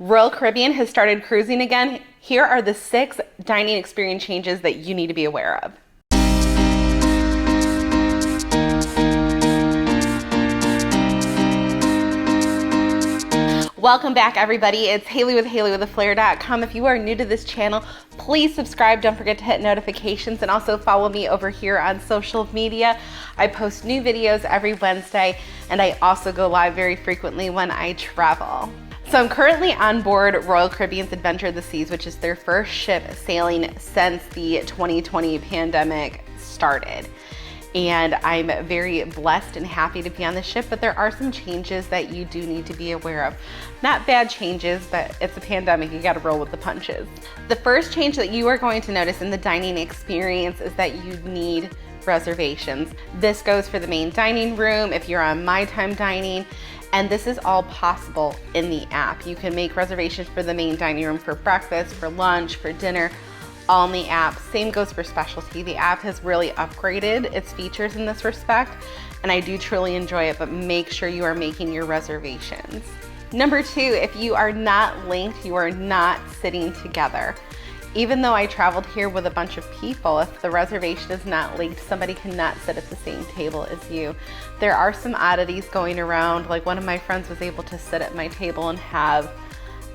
Royal Caribbean has started cruising again. Here are the 6 dining experience changes that you need to be aware of. Welcome back, everybody. It's Haley with HaleyWithAFlair.com. If you are new to this channel, please subscribe. Don't forget to hit notifications and also follow me over here on social media. I post new videos every Wednesday, and I also go live very frequently when I travel. So I'm currently on board Royal Caribbean's Adventure of the Seas, which is their first ship sailing since the 2020 pandemic started. And I'm very blessed and happy to be on the ship, but there are some changes that you do need to be aware of. Not bad changes, but it's a pandemic, you gotta roll with the punches. The first change that you are going to notice in the dining experience is that you need reservations. This goes for the main dining room, if you're on My Time Dining, and this is all possible in the app. You can make reservations for the main dining room for breakfast, for lunch, for dinner, all in the app. Same goes for specialty. The app has really upgraded its features in this respect, and I do truly enjoy it, but make sure you are making your reservations. Number 2, if you are not linked, you are not sitting together. Even though I traveled here with a bunch of people, if the reservation is not linked, somebody cannot sit at the same table as you. There are some oddities going around, like one of my friends was able to sit at my table and have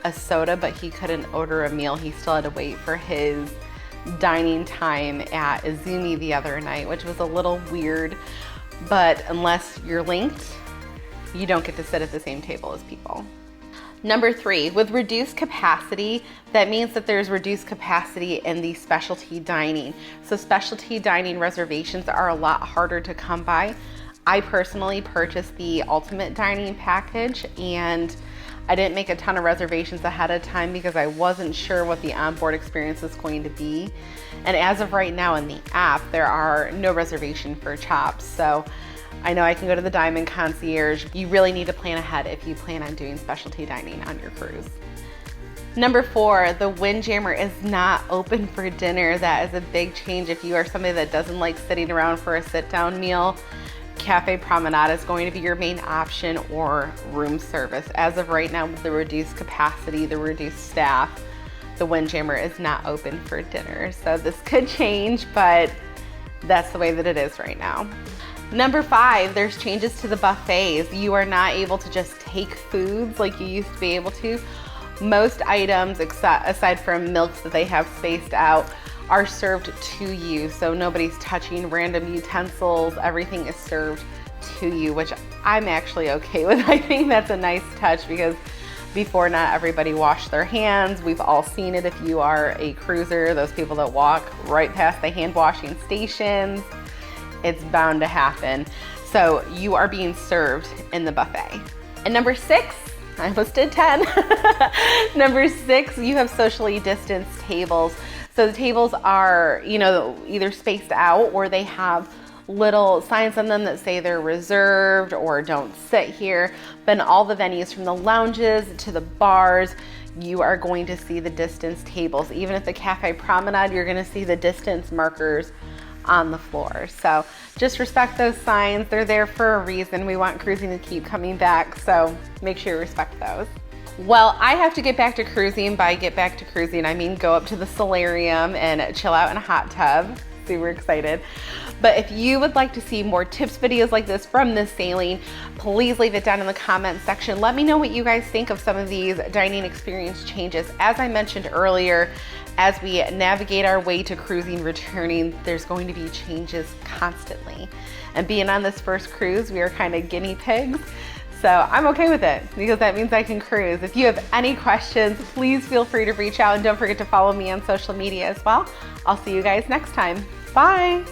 a soda, but he couldn't order a meal. He still had to wait for his dining time at Izumi the other night, which was a little weird, but unless you're linked, you don't get to sit at the same table as people. Number 3, with reduced capacity, that means that there's reduced capacity in the specialty dining. So specialty dining reservations are a lot harder to come by. I personally purchased the ultimate dining package, and I didn't make a ton of reservations ahead of time because I wasn't sure what the onboard experience was going to be. And as of right now in the app, there are no reservation for chops. So I know I can go to the Diamond Concierge. You really need to plan ahead if you plan on doing specialty dining on your cruise. Number 4, the Windjammer is not open for dinner. That is a big change if you are somebody that doesn't like sitting around for a sit-down meal. Cafe Promenade is going to be your main option, or room service. As of right now, with the reduced capacity, the reduced staff, the Windjammer is not open for dinner. So this could change, but that's the way that it is right now. Number 5, there's changes to the buffets. You are not able to just take foods like you used to be able to. Most items, aside from milks that they have spaced out, are served to you, so nobody's touching random utensils. Everything is served to you, which I'm actually okay with. I think that's a nice touch because before, not everybody washed their hands. We've all seen it if you are a cruiser, those people that walk right past the hand washing stations. It's bound to happen. So you are being served in the buffet. And number 6, I listed 10. Number 6, you have socially distanced tables. So the tables are, either spaced out, or they have little signs on them that say they're reserved or don't sit here. But in all the venues, from the lounges to the bars, you are going to see the distance tables. Even at the Cafe Promenade, you're going to see the distance markers on the floor. So just respect those signs. They're there for a reason. We want cruising to keep coming back, so make sure you respect those. Well, I have to get back to cruising. By get back to cruising, I mean go up to the solarium and chill out in a hot tub. Super excited. But if you would like to see more tips videos like this from this sailing, please leave it down in the comment section. Let me know what you guys think of some of these dining experience changes. As I mentioned earlier, as we navigate our way to cruising returning, there's going to be changes constantly. And being on this first cruise, we are kind of guinea pigs. So I'm okay with it because that means I can cruise. If you have any questions, please feel free to reach out, and don't forget to follow me on social media as well. I'll see you guys next time. Bye.